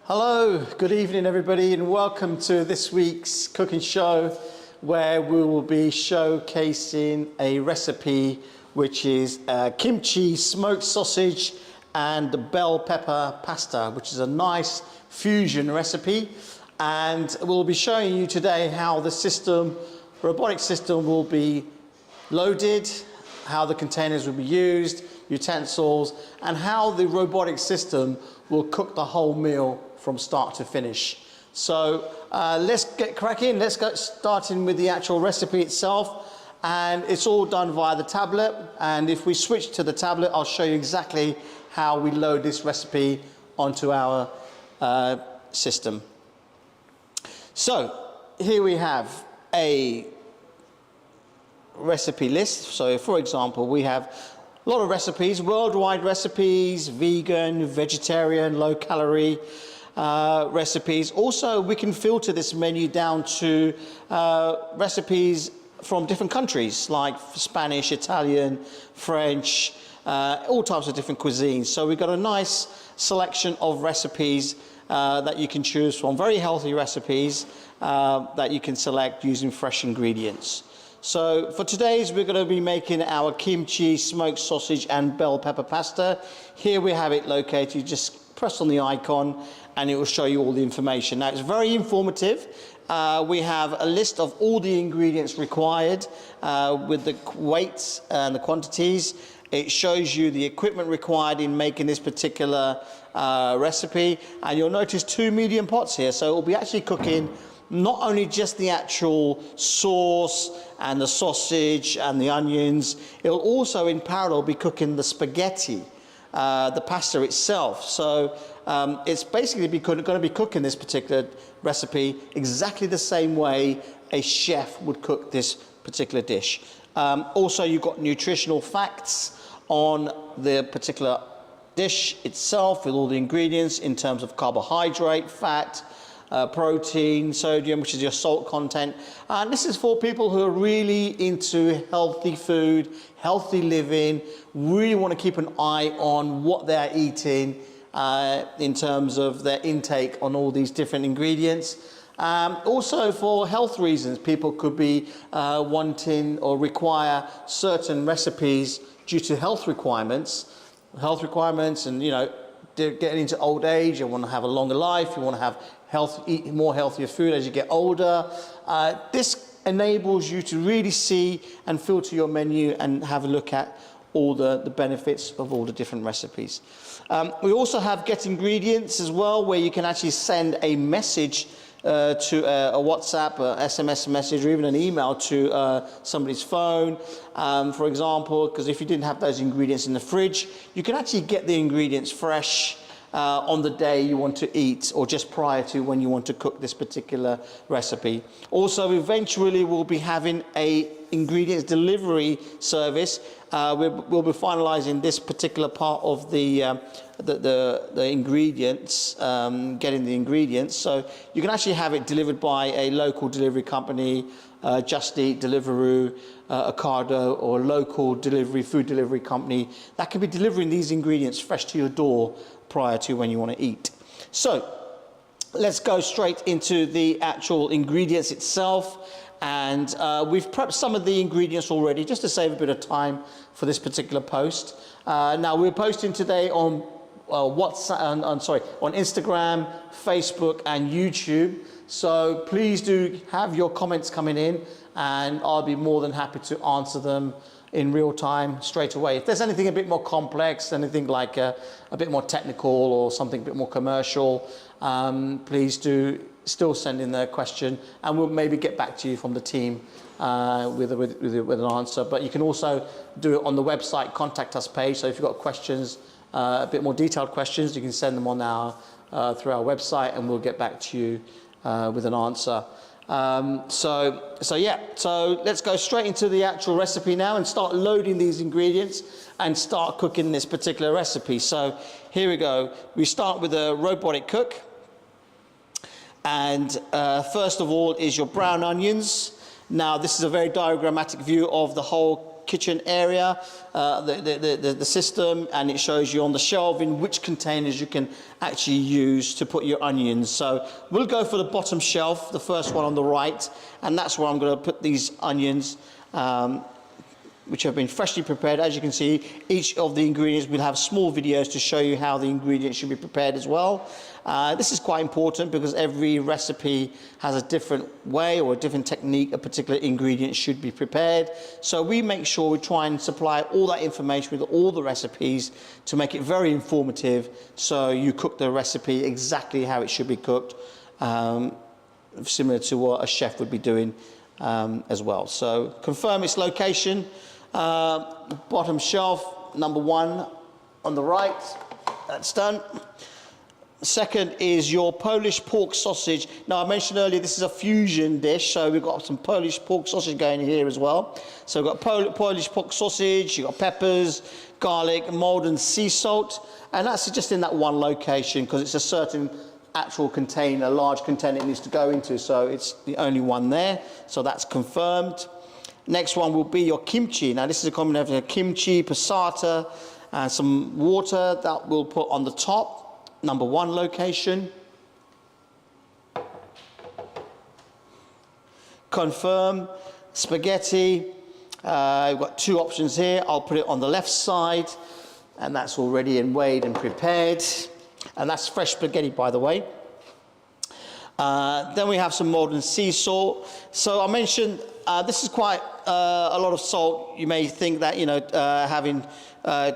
Hello, good evening everybody, and welcome to this week's cooking show where we will be showcasing a recipe which is kimchi smoked sausage and bell pepper pasta, which is a nice fusion recipe. And we'll be showing you today how the robotic system will be loaded, how the containers will be used, utensils, and how the robotic system will cook the whole meal from start to finish. So let's get cracking. Let's get starting with the actual recipe itself. And it's all done via the tablet. And if we switch to the tablet, I'll show you exactly how we load this recipe onto our system. So here we have a recipe list. So for example, we have a lot of recipes, worldwide recipes, vegan, vegetarian, low calorie recipes. Also, we can filter this menu down to recipes from different countries like Spanish, Italian, French, all types of different cuisines. So we've got a nice selection of recipes that you can choose from, very healthy recipes that you can select using fresh ingredients. So for today's, we're going to be making our kimchi smoked sausage and bell pepper pasta. Here we have it located. You just press on the icon and it will show you all the information. Now it's very informative. We have a list of all the ingredients required with the weights and the quantities. It shows you the equipment required in making this particular recipe. And you'll notice 2 medium pots here. So it will be actually cooking not only just the actual sauce and the sausage and the onions, it'll also in parallel be cooking the spaghetti, the pasta itself. So it's basically going to be cooking this particular recipe exactly the same way a chef would cook this particular dish. Also, you've got nutritional facts on the particular dish itself with all the ingredients in terms of carbohydrate, fat, protein, sodium, which is your salt content. And this is for people who are really into healthy food, healthy living, really want to keep an eye on what they're eating in terms of their intake on all these different ingredients. Also for health reasons, people could be wanting or require certain recipes due to health requirements, and you know, getting into old age, you want to have a longer life, you want to have eat more healthier food as you get older. This enables you to really see and filter your menu and have a look at all the benefits of all the different recipes. We also have get ingredients as well, where you can actually send a message to a WhatsApp, a SMS message, or even an email to somebody's phone, for example, because if you didn't have those ingredients in the fridge, you can actually get the ingredients fresh on the day you want to eat, or just prior to when you want to cook this particular recipe. Also, eventually we'll be having a ingredients delivery service. We'll be finalizing this particular part of the ingredients, getting the ingredients. So you can actually have it delivered by a local delivery company, Just Eat, Deliveroo, Ocado, or a local food delivery company that can be delivering these ingredients fresh to your door prior to when you want to eat. So let's go straight into the actual ingredients itself. And we've prepped some of the ingredients already just to save a bit of time for this particular post. Now we're posting today on on Instagram, Facebook, and YouTube. So please do have your comments coming in, and I'll be more than happy to answer them in real time straight away. If there's anything a bit more complex, anything like a bit more technical or something a bit more commercial, please do still send in the question, and we'll maybe get back to you from the team with an answer. But you can also do it on the website contact us page. So if you've got questions, a bit more detailed questions, you can send them on through our website, and we'll get back to you with an answer. So let's go straight into the actual recipe now and start loading these ingredients and start cooking this particular recipe. So here we go. We start with a robotic cook. And first of all is your brown onions. Now this is a very diagrammatic view of the whole kitchen area, the system, and it shows you on the shelf in which containers you can actually use to put your onions. So we'll go for the bottom shelf, the first one on the right, and that's where I'm going to put these onions, which have been freshly prepared. As you can see, each of the ingredients will have small videos to show you how the ingredients should be prepared as well. This is quite important because every recipe has a different way or a different technique a particular ingredient should be prepared. So we make sure we try and supply all that information with all the recipes to make it very informative, so you cook the recipe exactly how it should be cooked, similar to what a chef would be doing as well. So confirm its location. Bottom shelf, number 1 on the right, that's done. Second is your Polish pork sausage. Now, I mentioned earlier this is a fusion dish, so we've got some Polish pork sausage going here as well. So we've got Polish pork sausage, you've got peppers, garlic, Maldon sea salt, and that's just in that one location because it's a certain actual container, large container it needs to go into, so it's the only one there, so that's confirmed. Next one will be your kimchi. Now this is a combination of kimchi, passata, and some water that we'll put on the top, number 1 location. Confirm. Spaghetti, we've got 2 options here. I'll put it on the left side, and that's already weighed and prepared. And that's fresh spaghetti, by the way. Then we have some Maldon sea salt. So I mentioned this is quite a lot of salt. You may think that, you know, having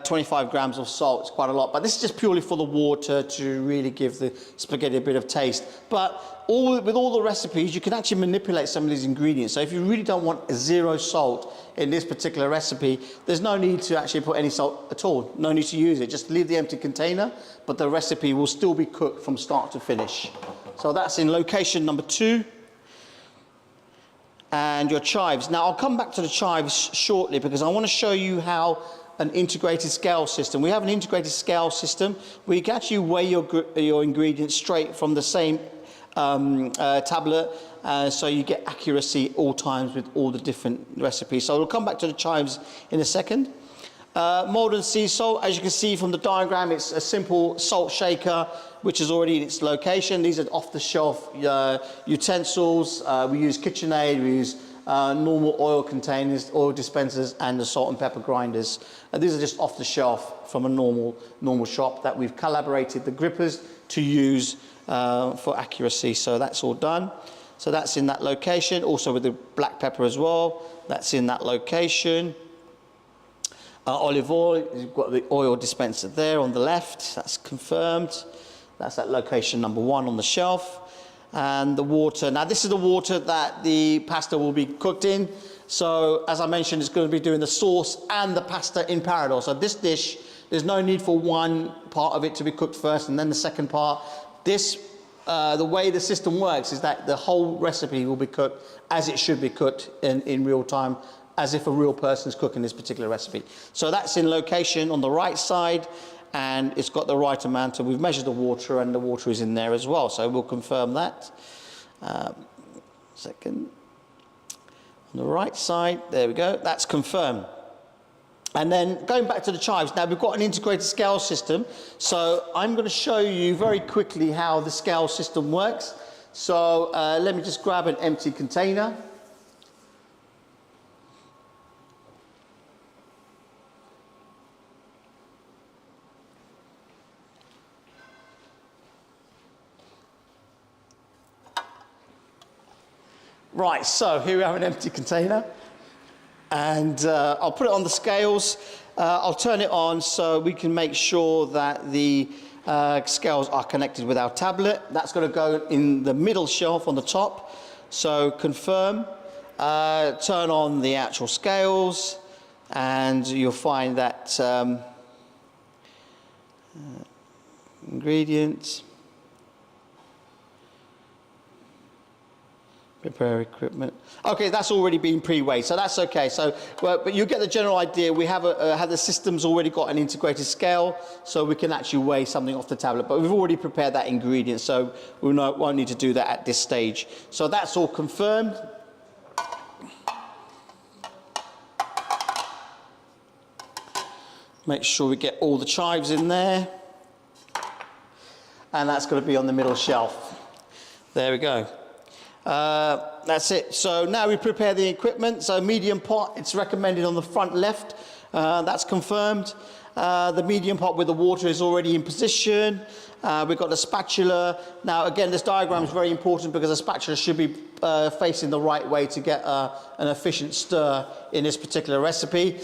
25 grams of salt is quite a lot, but this is just purely for the water to really give the spaghetti a bit of taste. But with all the recipes, you can actually manipulate some of these ingredients. So if you really don't want 0 salt in this particular recipe, there's no need to actually put any salt at all. No need to use it. Just leave the empty container, but the recipe will still be cooked from start to finish. So that's in location number 2. And your chives. Now I'll come back to the chives shortly because I want to show you how an integrated scale system. We have an integrated scale system where you can actually weigh your ingredients straight from the same tablet, so you get accuracy all times with all the different recipes. So we'll come back to the chives in a second. Maldon sea salt, as you can see from the diagram, it's a simple salt shaker which is already in its location. These are off-the-shelf utensils. We use KitchenAid, we use normal oil containers, oil dispensers, and the salt and pepper grinders. These are just off the shelf from a normal shop that we've collaborated the grippers to use for accuracy. So that's all done. So that's in that location. Also with the black pepper as well, that's in that location. Olive oil, you've got the oil dispenser there on the left, that's confirmed. That's at location number 1 on the shelf. And the water, now this is the water that the pasta will be cooked in. So as I mentioned, it's going to be doing the sauce and the pasta in parallel. So this dish, there's no need for one part of it to be cooked first and then the second part. This, the way the system works is that the whole recipe will be cooked as it should be cooked in real time, as if a real person's cooking this particular recipe. So that's in location on the right side, and it's got the right amount, and we've measured the water, and the water is in there as well, so we'll confirm that. Second, on the right side, there we go, that's confirmed. And then going back to the chives, now we've got an integrated scale system, so I'm going to show you very quickly how the scale system works. So let me just grab an empty container. Right, so here we have an empty container, and I'll put it on the scales. I'll turn it on so we can make sure that the scales are connected with our tablet. That's going to go in the middle shelf on the top. So confirm, turn on the actual scales, and you'll find that ingredients. Prepare equipment. Okay, that's already been pre-weighed, so that's okay. So, well, but you get the general idea. We have the system's already got an integrated scale, so we can actually weigh something off the tablet. But we've already prepared that ingredient, so we won't need to do that at this stage. So that's all confirmed. Make sure we get all the chives in there. And that's going to be on the middle shelf. There we go. That's it. So now we prepare the equipment. So medium pot, it's recommended on the front left. That's confirmed. The medium pot with the water is already in position. We've got the spatula. Now again, this diagram is very important because the spatula should be facing the right way to get an efficient stir in this particular recipe.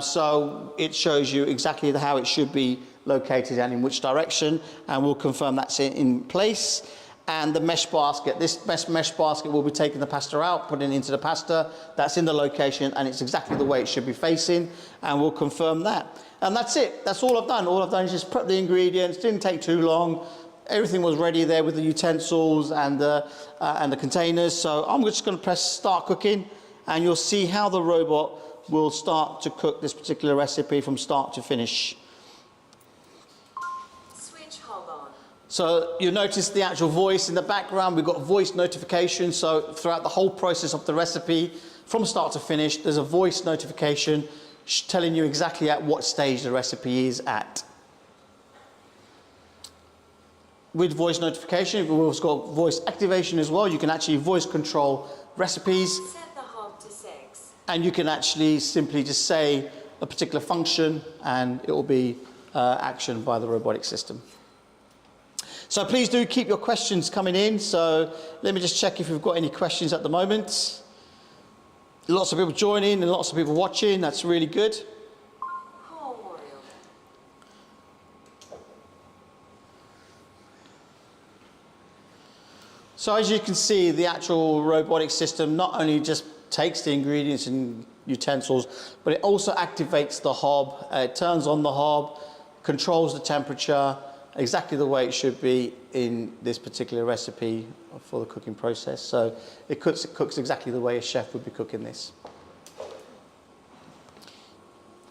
So it shows you exactly how it should be located and in which direction, and we'll confirm that's in place. And the mesh basket, this mesh basket will be taking the pasta out, putting it into the pasta. That's in the location and it's exactly the way it should be facing, and we'll confirm that. And that's it, that's all I've done. All I've done is just prep the ingredients, didn't take too long. Everything was ready there with the utensils and the containers. So I'm just gonna press start cooking and you'll see how the robot will start to cook this particular recipe from start to finish. So you'll notice the actual voice in the background. We've got voice notification. So throughout the whole process of the recipe, from start to finish, there's a voice notification telling you exactly at what stage the recipe is at. With voice notification, we've also got voice activation as well. You can actually voice control recipes. Set the hob to 6. And you can actually simply just say a particular function and it will be actioned by the robotic system. So please do keep your questions coming in. So let me just check if we've got any questions at the moment. Lots of people joining and lots of people watching. That's really good. So as you can see, the actual robotic system not only just takes the ingredients and utensils, but it also activates the hob. It turns on the hob, controls the temperature, exactly the way it should be in this particular recipe for the cooking process. So it cooks exactly the way a chef would be cooking this.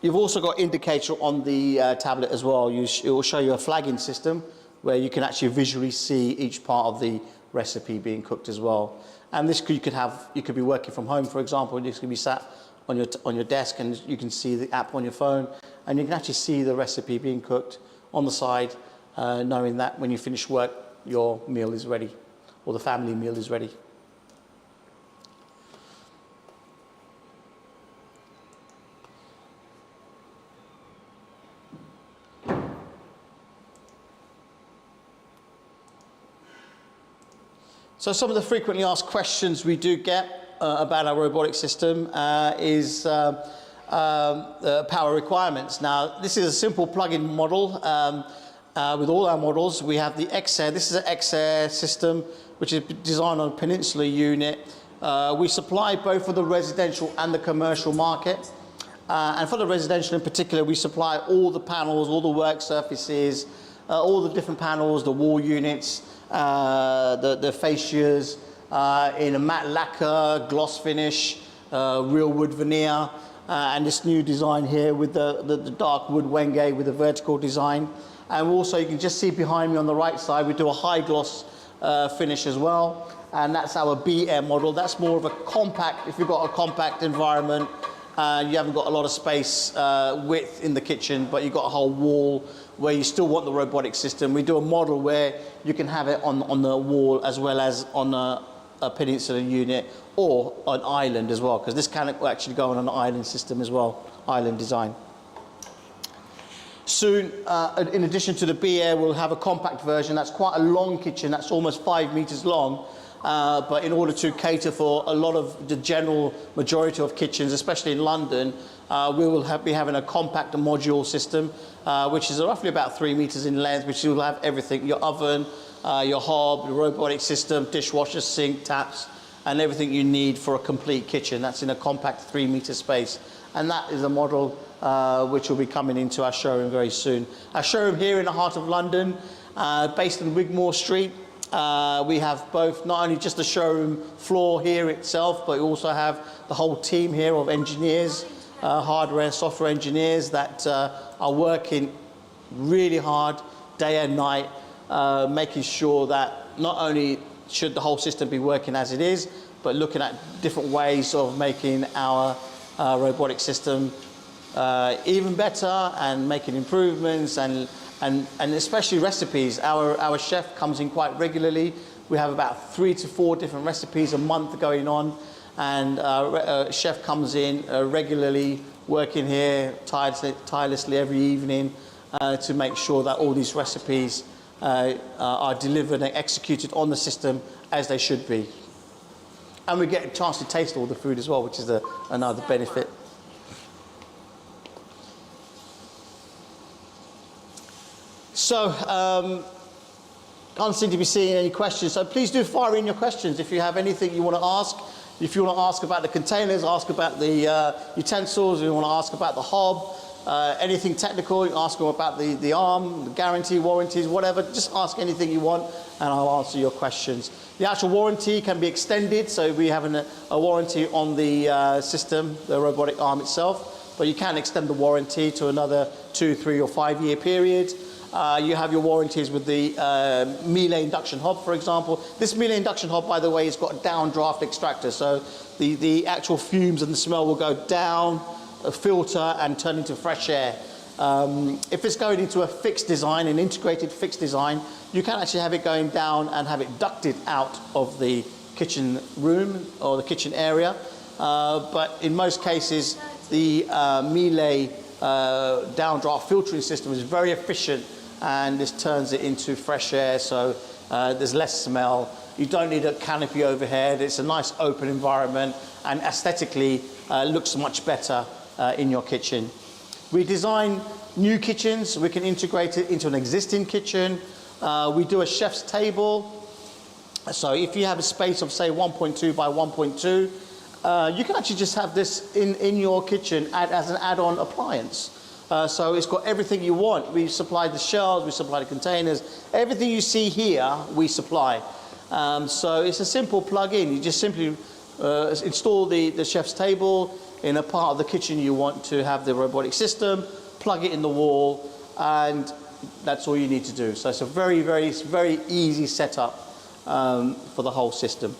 You've also got indicator on the tablet as well. It will show you a flagging system where you can actually visually see each part of the recipe being cooked as well. And this you could be working from home, for example, and this could be sat on your desk and you can see the app on your phone and you can actually see the recipe being cooked on the side, knowing that when you finish work, your meal is ready, or the family meal is ready. So some of the frequently asked questions we do get about our robotic system is power requirements. Now, this is a simple plug-in model. With all our models, we have the X-Air. This is an X-Air system, which is designed on a Peninsula unit. We supply both for the residential and the commercial market. And for the residential in particular, we supply all the panels, all the work surfaces, all the different panels, the wall units, the fascias, in a matte lacquer, gloss finish, real wood veneer, and this new design here with the dark wood wenge with a vertical design. And also you can just see behind me on the right side, we do a high gloss finish as well. And that's our B-Air model. That's more of a compact, if you've got a compact environment, you haven't got a lot of space width in the kitchen, but you've got a whole wall where you still want the robotic system. We do a model where you can have it on the wall as well as on a Peninsula unit or an island as well, because this can actually go on an island system as well, island design. Soon, in addition to the B-Air, we'll have a compact version. That's quite a long kitchen. That's almost 5 meters long. But in order to cater for a lot of the general majority of kitchens, especially in London, we will be having a compact module system, which is roughly about 3 meters in length, which will have everything, your oven, your hob, the robotic system, dishwasher, sink, taps, and everything you need for a complete kitchen. That's in a compact 3 meter space. And that is a model which will be coming into our showroom very soon. Our showroom here in the heart of London, based on Wigmore Street. We have both, not only just the showroom floor here itself, but we also have the whole team here of engineers, hardware and software engineers that are working really hard day and night, making sure that not only should the whole system be working as it is, but looking at different ways of making our robotic system even better and making improvements and especially recipes. Our chef comes in quite regularly. We have about 3 to 4 different recipes a month going on, and chef comes in regularly, working here tirelessly every evening to make sure that all these recipes are delivered and executed on the system as they should be. And we get a chance to taste all the food as well, which is another benefit. So, can't seem to be seeing any questions, so please do fire in your questions if you have anything you want to ask. If you want to ask about the containers, ask about the utensils, if you want to ask about the hob, anything technical, you ask them about the arm, the guarantee, warranties, whatever, just ask anything you want and I'll answer your questions. The actual warranty can be extended, so we have a warranty on the system, the robotic arm itself, but you can extend the warranty to another 2, 3 or 5 year period. You have your warranties with the Moley induction hob, for example. This Moley induction hob, by the way, has got a downdraft extractor, so the actual fumes and the smell will go down, filter and turn into fresh air. If it's going into a fixed design, an integrated fixed design, you can actually have it going down and have it ducted out of the kitchen room or the kitchen area. But in most cases, the Moley downdraft filtering system is very efficient, and this turns it into fresh air, so there's less smell. You don't need a canopy overhead. It's a nice open environment, and aesthetically looks much better in your kitchen. We design new kitchens. We can integrate it into an existing kitchen. We do a chef's table. So if you have a space of, say, 1.2 by 1.2, you can actually just have this in your kitchen as an add-on appliance. So it's got everything you want. We supply the shelves, we supply the containers. Everything you see here, we supply. So it's a simple plug-in. You just simply install the chef's table in a part of the kitchen you want to have the robotic system, plug it in the wall, and that's all you need to do. So it's a very, very, very easy setup for the whole system.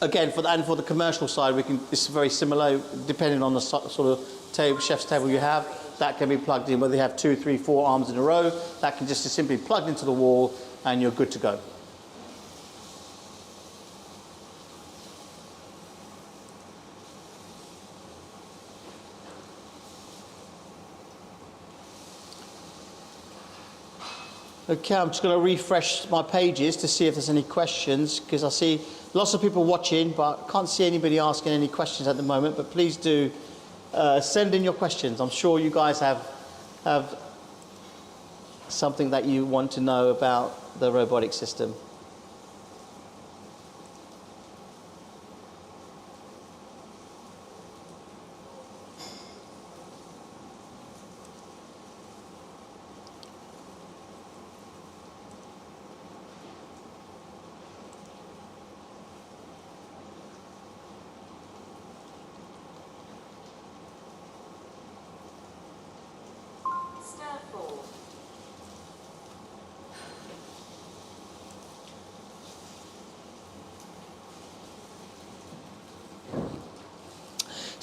Again, for the commercial side, it's very similar, depending on the sort of chef's table you have. That can be plugged in, whether you have 2, 3, 4 arms in a row. That can just be simply plugged into the wall, and you're good to go. Okay, I'm just going to refresh my pages to see if there's any questions, because I see lots of people watching, but I can't see anybody asking any questions at the moment. But please do send in your questions. I'm sure you guys have something that you want to know about the robotic system.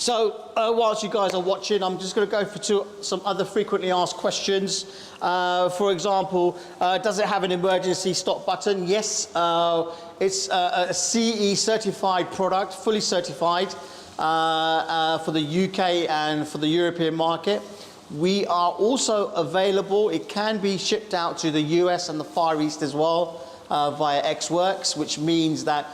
So whilst you guys are watching, I'm just going to go through some other frequently asked questions. For example, does it have an emergency stop button? Yes, it's a CE certified product, fully certified for the UK and for the European market. We are also available. It can be shipped out to the US and the Far East as well via Xworks, which means that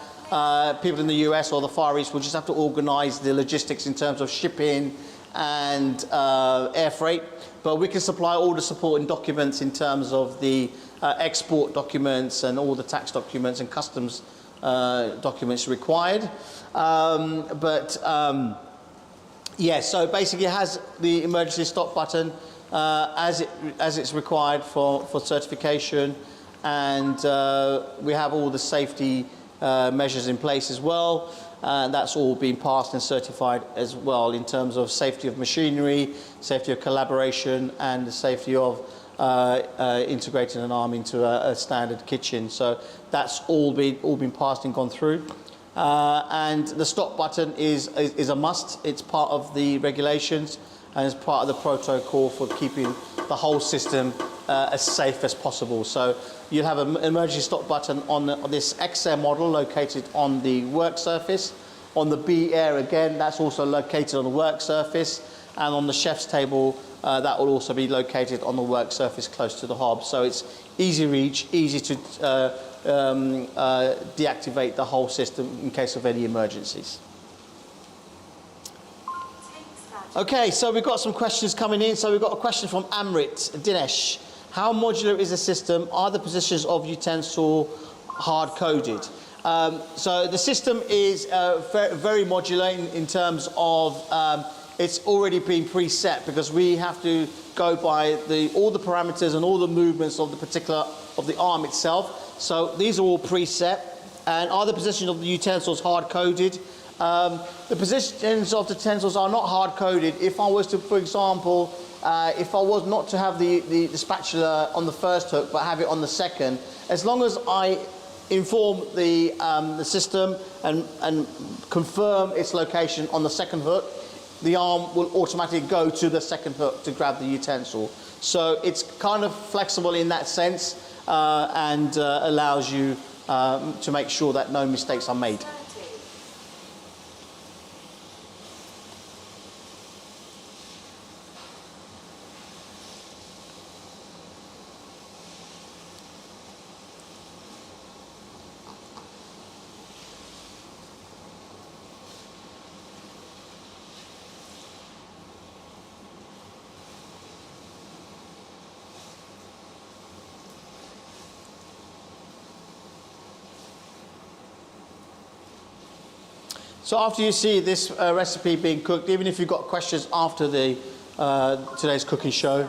people in the US or the Far East will just have to organize the logistics in terms of shipping and air freight. But we can supply all the supporting documents in terms of the export documents and all the tax documents and customs documents required. Yeah, so basically it has the emergency stop button as it's required for certification, and we have all the safety measures in place as well. That's all been passed and certified as well in terms of safety of machinery, safety of collaboration, and the safety of integrating an arm into a standard kitchen. So that's all been passed and gone through. And the stop button is a must. It's part of the regulations, and it's part of the protocol for keeping the whole system as safe as possible. So you'll have an emergency stop button on this XM model located on the work surface. On the B Air again, that's also located on the work surface, and on the chef's table, that will also be located on the work surface close to the hob. So it's easy reach, easy to deactivate the whole system in case of any emergencies. Okay, so we've got some questions coming in. So we've got a question from Amrit Dinesh. How modular is the system? Are the positions of utensil hard-coded? So the system is very modular in terms of it's already been preset, because we have to go by all the parameters and all the movements of the arm itself. So these are all preset. And are the positions of the utensils hard-coded? The positions of the utensils are not hard-coded. If I was to, for example, if I was not to have the spatula on the first hook but have it on the second, as long as I inform the system and confirm its location on the second hook, the arm will automatically go to the second hook to grab the utensil. So it's kind of flexible in that sense, and allows you to make sure that no mistakes are made. So after you see this recipe being cooked, even if you've got questions after today's cooking show,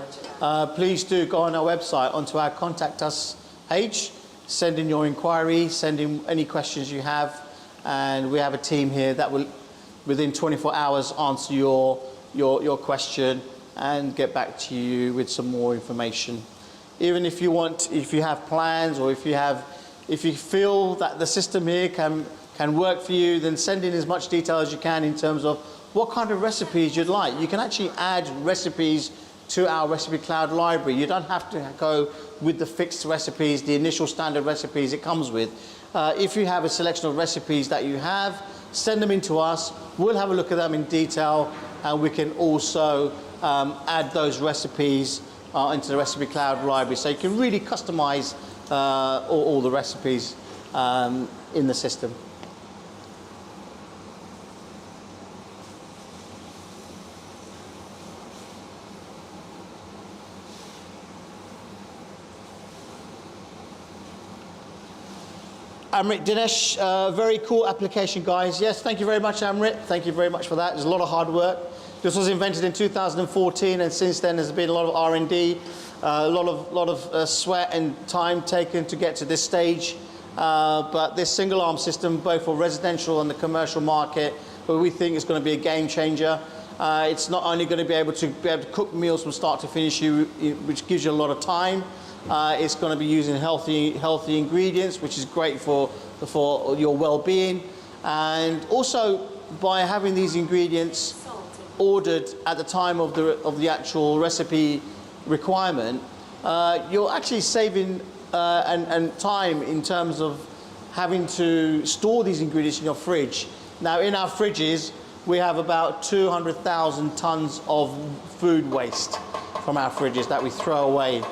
please do go on our website, onto our Contact Us page, send in your inquiry, send in any questions you have, and we have a team here that will, within 24 hours, answer your question and get back to you with some more information. Even if you have plans, or if you feel that the system here can work for you, then send in as much detail as you can in terms of what kind of recipes you'd like. You can actually add recipes to our recipe cloud library. You don't have to go with the fixed recipes, the initial standard recipes it comes with. If you have a selection of recipes that you have, send them in to us. We'll have a look at them in detail, and we can also add those recipes into the recipe cloud library. So you can really customize all the recipes in the system. Amrit Dinesh, very cool application, guys. Yes, thank you very much, Amrit. Thank you very much for that. There's a lot of hard work. This was invented in 2014, and since then there's been a lot of R&D, a lot of sweat and time taken to get to this stage. But this single arm system, both for residential and the commercial market, we think is going to be a game changer. It's not only going to be able to cook meals from start to finish, which gives you a lot of time. It's going to be using healthy ingredients, which is great for your well-being. And also, by having these ingredients ordered at the time of the actual recipe requirement, you're actually saving and time in terms of having to store these ingredients in your fridge. Now, in our fridges, we have about 200,000 tons of food waste from our fridges that we throw away.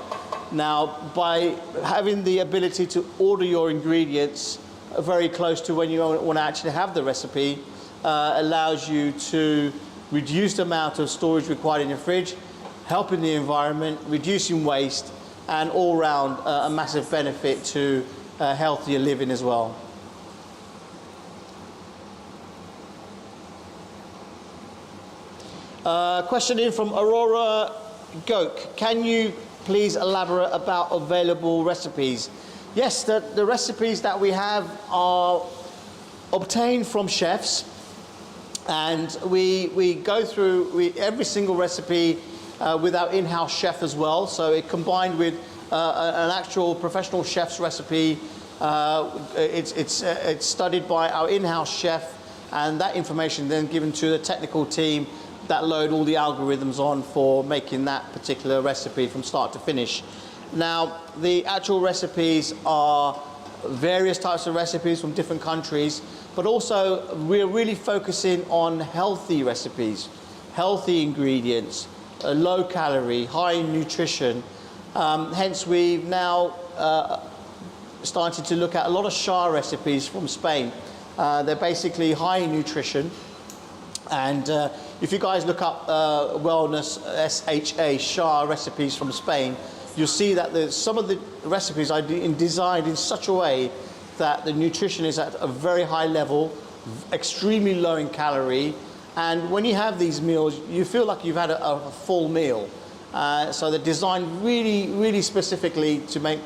Now, by having the ability to order your ingredients very close to when you want to actually have the recipe, allows you to reduce the amount of storage required in your fridge, helping the environment, reducing waste, and all round a massive benefit to healthier living as well. Question in from Aurora Gok. Can you please elaborate about available recipes? Yes, the recipes that we have are obtained from chefs, and we go through every single recipe with our in-house chef as well. So it combined with an actual professional chef's recipe. It's studied by our in-house chef, and that information then given to the technical team that load all the algorithms on for making that particular recipe from start to finish. Now, the actual recipes are various types of recipes from different countries, but also we're really focusing on healthy recipes, healthy ingredients, low calorie, high in nutrition. Hence, we've now started to look at a lot of Shah recipes from Spain. They're basically high in nutrition. And if you guys look up wellness, SHA, Shah recipes from Spain, you'll see that some of the recipes are designed in such a way that the nutrition is at a very high level, extremely low in calorie. And when you have these meals, you feel like you've had a full meal. So they're designed really, really specifically to make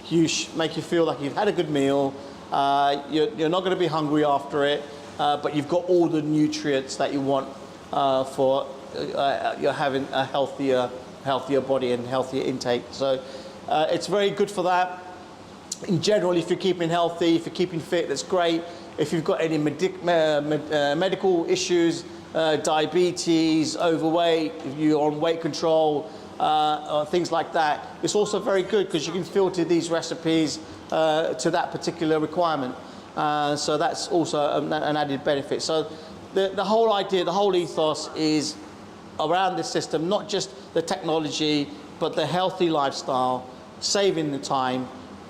you feel like you've had a good meal. You're not going to be hungry after it, but you've got all the nutrients that you want for you're having a healthier body and healthier intake. So it's very good for that. In general, if you're keeping healthy, if you're keeping fit, that's great. If you've got any medical issues, diabetes, overweight, if you're on weight control, things like that, it's also very good because you can filter these recipes to that particular requirement. So that's also an added benefit. So the whole idea, the whole ethos is around this system, not just the technology, but the healthy lifestyle, saving the time,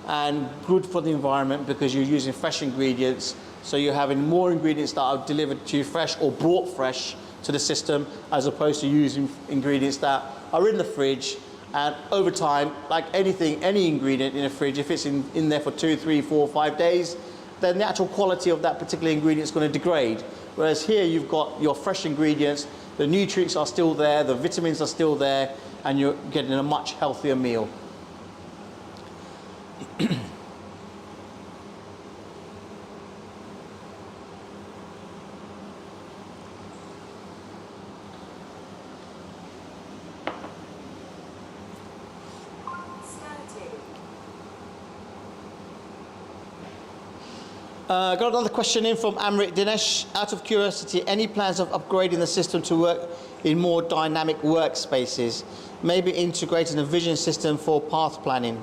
and good for the environment because you're using fresh ingredients. So you're having more ingredients that are delivered to you fresh or brought fresh to the system, as opposed to using ingredients that are in the fridge. And over time, like anything, any ingredient in a fridge, if it's in there for 2, 3, 4, 5 days, then the actual quality of that particular ingredient is going to degrade. Whereas here you've got your fresh ingredients, the nutrients are still there, the vitamins are still there, and you're getting a much healthier meal. Got another question in from Amrit Dinesh. Out of curiosity, any plans of upgrading the system to work in more dynamic workspaces? Maybe integrating a vision system for path planning?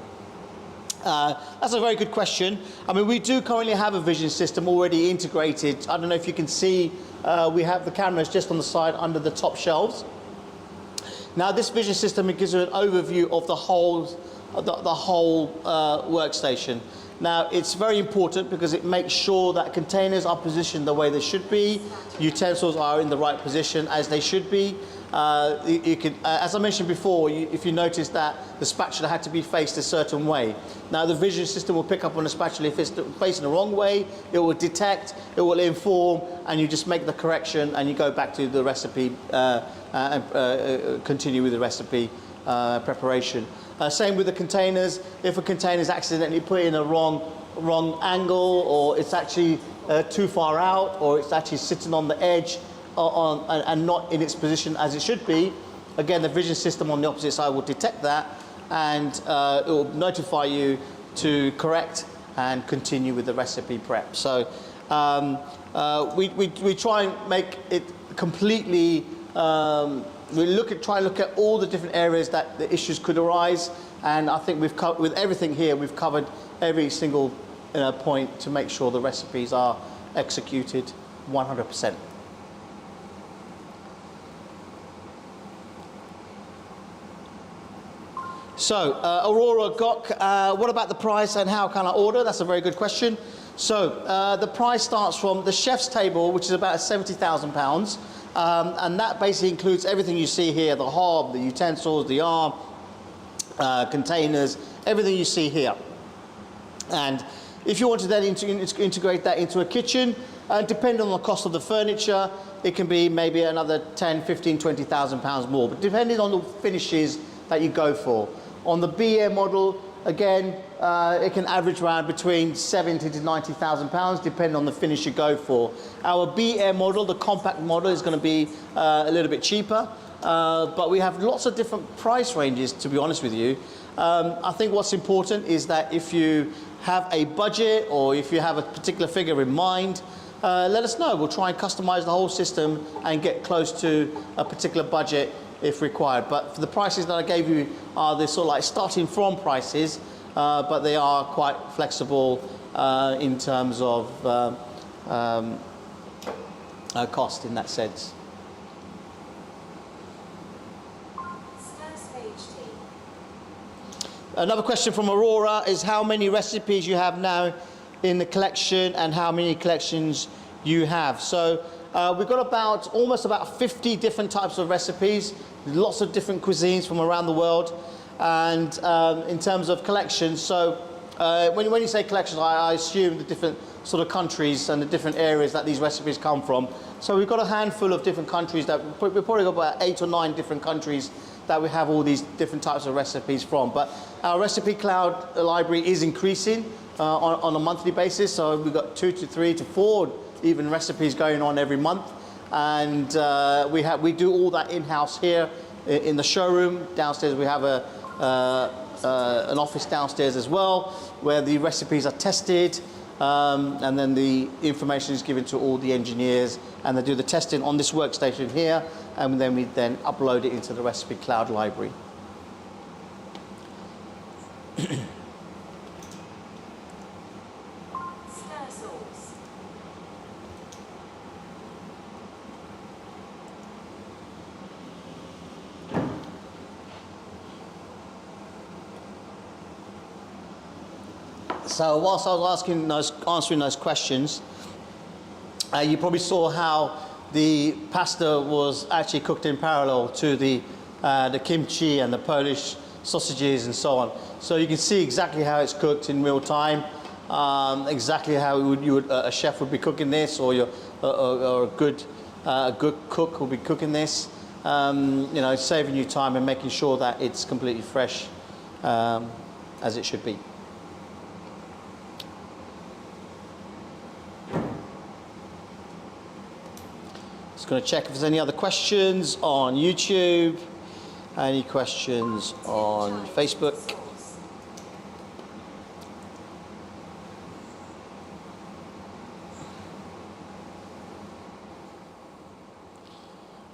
That's a very good question. I mean, we do currently have a vision system already integrated. I don't know if you can see, we have the cameras just on the side under the top shelves. Now, this vision system, it gives you an overview of the whole workstation. Now, it's very important because it makes sure that containers are positioned the way they should be, utensils are in the right position as they should be. You can, as I mentioned before, if you notice that the spatula had to be faced a certain way. Now, the vision system will pick up on the spatula. If it's facing the wrong way, it will detect, it will inform, and you just make the correction and you go back to the recipe and continue with the recipe preparation. Same with the containers. If a container is accidentally put in a wrong angle, or it's actually too far out, or it's actually sitting on the edge and not in its position as it should be, again, the vision system on the opposite side will detect that, and it will notify you to correct and continue with the recipe prep. So we try and make it completely. We try and look at all the different areas that the issues could arise, and I think with everything here, we've covered every single point to make sure the recipes are executed 100%. So, Aurora Gok, what about the price and how can I order? That's a very good question. So, the price starts from the chef's table, which is about £70,000. And that basically includes everything you see here, the hob, the utensils, the arm, containers, everything you see here. And if you want to then integrate that into a kitchen, depending on the cost of the furniture, it can be maybe another 10, 15, 20,000 pounds more, but depending on the finishes that you go for. On the BA model, again, it can average around between 70 to 90,000 pounds, depending on the finish you go for. Our BA model, the compact model, is going to be a little bit cheaper, but we have lots of different price ranges, to be honest with you. I think what's important is that if you have a budget or if you have a particular figure in mind, let us know. We'll try and customize the whole system and get close to a particular budget if required. But for the prices that I gave you are the sort of like starting from prices, but they are quite flexible in terms of cost in that sense. Another question from Aurora is how many recipes you have now in the collection and how many collections you have. So we've got almost about 50 different types of recipes, lots of different cuisines from around the world. And in terms of collections, so when you say collections, I assume the different sort of countries and the different areas that these recipes come from. So we've got a handful of different countries that we've probably got about 8 or 9 different countries that we have all these different types of recipes from. But our recipe cloud library is increasing on a monthly basis. So we've got 2 to 3 to 4 even recipes going on every month. And we do all that in-house here in the showroom. Downstairs we have an office downstairs as well, where the recipes are tested, and then the information is given to all the engineers, and they do the testing on this workstation here, and then we then upload it into the recipe cloud library. So whilst I was answering those questions, you probably saw how the pasta was actually cooked in parallel to the kimchi and the Polish sausages and so on. So you can see exactly how it's cooked in real time, exactly how a chef would be cooking this, or a good cook will be cooking this. Saving you time and making sure that it's completely fresh as it should be. Just going to check if there's any other questions on YouTube, any questions on Facebook.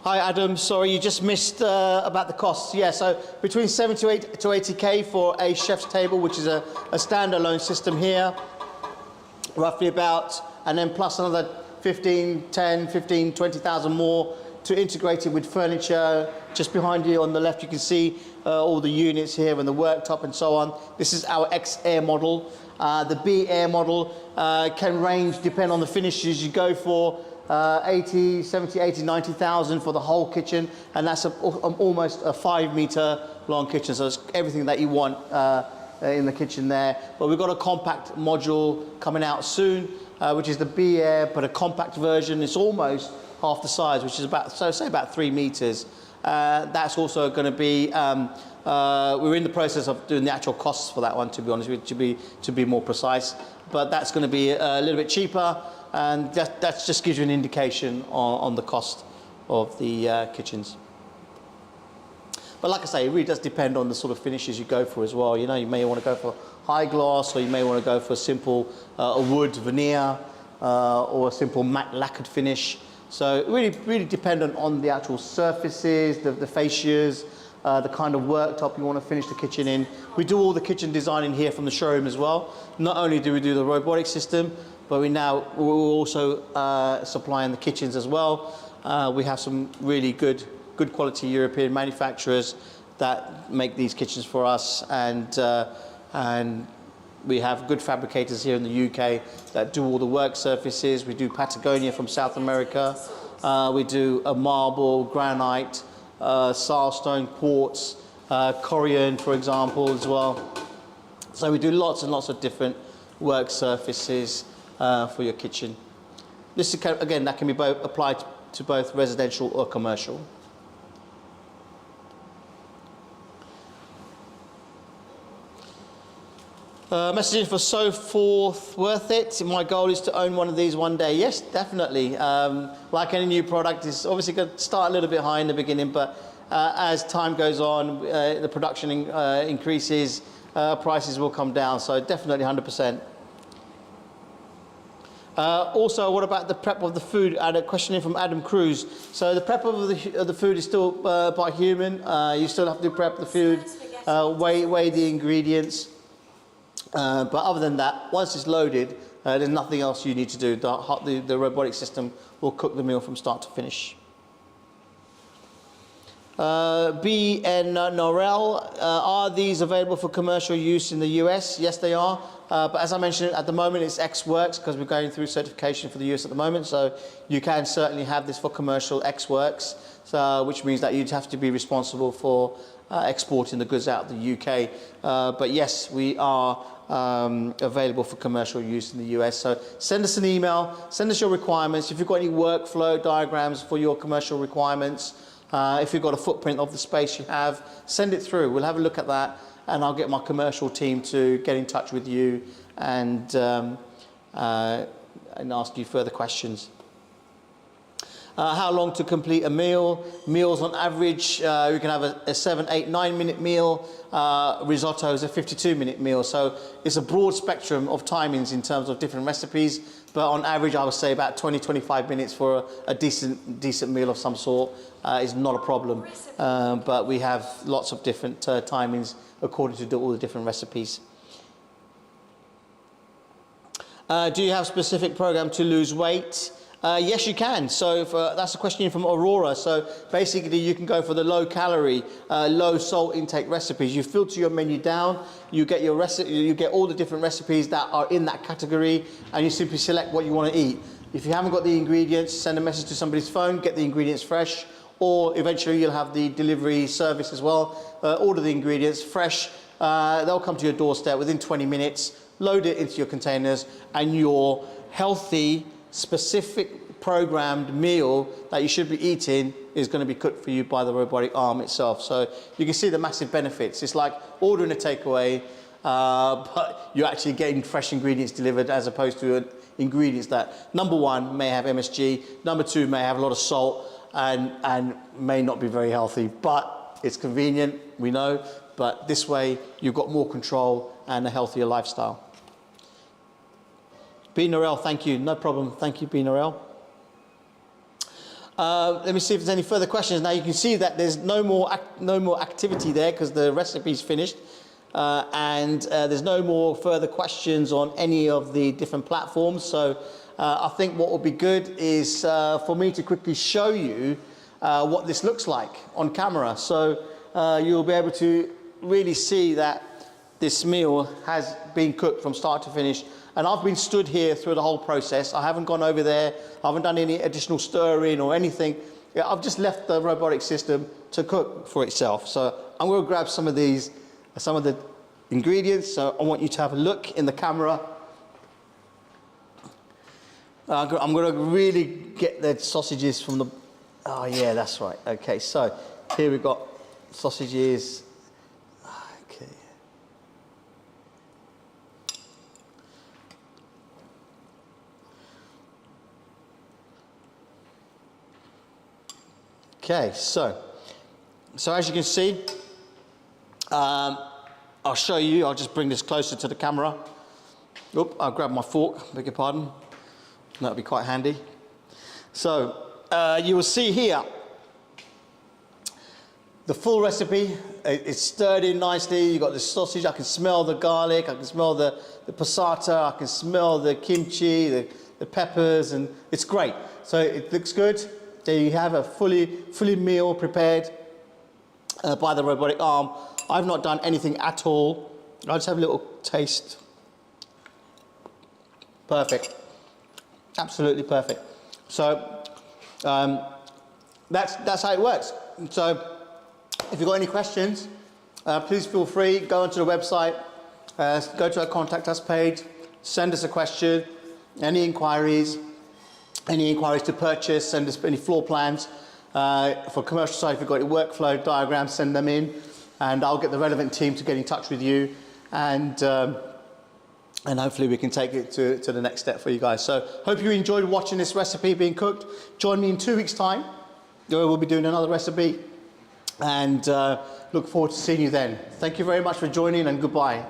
Hi Adam, sorry you just missed about the costs. Yeah, so between 70 to 80K for a chef's table, which is a standalone system here, roughly about, and then plus another 20,000 more to integrate it with furniture. Just behind you on the left you can see all the units here and the worktop and so on. This is our X Air model. The B Air model can range, depend on the finishes you go for, 70, 80, 90,000 for the whole kitchen, and that's almost a 5-meter long kitchen, so it's everything that you want in the kitchen there. But we've got a compact module coming out soon, which is the B Air, but a compact version. It's almost half the size, which is about 3 meters. That's also going to be, we're in the process of doing the actual costs for that one, to be honest with you, to be more precise. But that's going to be a little bit cheaper, and that just gives you an indication on the cost of the kitchens. But like I say, it really does depend on the sort of finishes you go for as well. You know, you may want to go for high gloss, or you may want to go for a simple wood veneer, or a simple matte lacquered finish. So really dependent on the actual surfaces, the fascias, the kind of worktop you want to finish the kitchen in. We do all the kitchen design in here from the showroom as well. Not only do we do the robotic system, but we're also supplying the kitchens as well. We have some really good quality European manufacturers that make these kitchens for us, and we have good fabricators here in the UK that do all the work surfaces. We do Patagonia from South America. We do a marble, granite, silestone, quartz, Corian, for example, as well. So we do lots and lots of different work surfaces for your kitchen. This is, again, that can be applied to both residential or commercial. Messaging for so forth, worth it? My goal is to own one of these one day. Yes, definitely. Like any new product, it's obviously going to start a little bit high in the beginning, but as time goes on, the production increases, prices will come down. So definitely 100%. Also, what about the prep of the food? And a question in from Adam Cruz. So the prep of the food is still by human. You still have to prep the food, weigh the ingredients. But other than that, once it's loaded, there's nothing else you need to do. The robotic system will cook the meal from start to finish. BN Norel, are these available for commercial use in the US? Yes, they are. But as I mentioned, at the moment it's X-Works because we're going through certification for the US at the moment. So you can certainly have this for commercial X-Works, so, which means that you'd have to be responsible for exporting the goods out of the UK. But yes, we are available for commercial use in the US. So send us an email, send us your requirements. If you've got any workflow diagrams for your commercial requirements, if you've got a footprint of the space you have, send it through. We'll have a look at that, and I'll get my commercial team to get in touch with you and ask you further questions. How long to complete a meal? Meals on average, you can have a 7, 8, 9 minute meal. Risotto is a 52-minute meal. So it's a broad spectrum of timings in terms of different recipes. But on average, I would say about 20, 25 minutes for a decent meal of some sort is not a problem. But we have lots of different timings according to all the different recipes. Do you have a specific program to lose weight? Yes, you can. So that's a question from Aurora. So basically, you can go for the low-calorie, low-salt intake recipes. You filter your menu down. You get your you get all the different recipes that are in that category, and you simply select what you want to eat. If you haven't got the ingredients, send a message to somebody's phone. Get the ingredients fresh, or eventually you'll have the delivery service as well. Order the ingredients fresh. They'll come to your doorstep within 20 minutes. Load it into your containers, and your healthy, specific programmed meal that you should be eating is going to be cooked for you by the robotic arm itself. So you can see the massive benefits. It's like ordering a takeaway, but you're actually getting fresh ingredients delivered as opposed to ingredients that, number one, may have MSG, number two, may have a lot of salt and may not be very healthy. But it's convenient, we know, but this way you've got more control and a healthier lifestyle. B. Norel, thank you. No problem. Thank you, B. Norel. Let me see if there's any further questions. Now you can see that there's no more activity there because the recipe's finished, and there's no more further questions on any of the different platforms. So I think what would be good is for me to quickly show you what this looks like on camera. So you'll be able to really see that this meal has been cooked from start to finish. And I've been stood here through the whole process. I haven't gone over there. I haven't done any additional stirring or anything. Yeah, I've just left the robotic system to cook for itself. So I'm going to grab some of the ingredients. So I want you to have a look in the camera. I'm going to really get the sausages from the... Oh, yeah, that's right. Okay, so here we've got sausages. Okay. Okay, so as you can see, I'll show you. I'll just bring this closer to the camera. Oop, I'll grab my fork, beg your pardon. That'll be quite handy. So you will see here the full recipe. It's stirred in nicely. You've got the sausage. I can smell the garlic. I can smell the passata. I can smell the kimchi, the peppers, and it's great. So it looks good. There you have a fully meal prepared by the robotic arm. I've not done anything at all. I'll just have a little taste. Perfect. Absolutely perfect. So that's how it works. So if you've got any questions, please feel free, go onto the website, go to our contact us page, send us a question, any inquiries to purchase, send us any floor plans. For commercial side, if you've got your workflow diagrams, send them in, and I'll get the relevant team to get in touch with you, and hopefully we can take it to the next step for you guys. So hope you enjoyed watching this recipe being cooked. Join me in 2 weeks' time. We'll be doing another recipe, and look forward to seeing you then. Thank you very much for joining, and goodbye.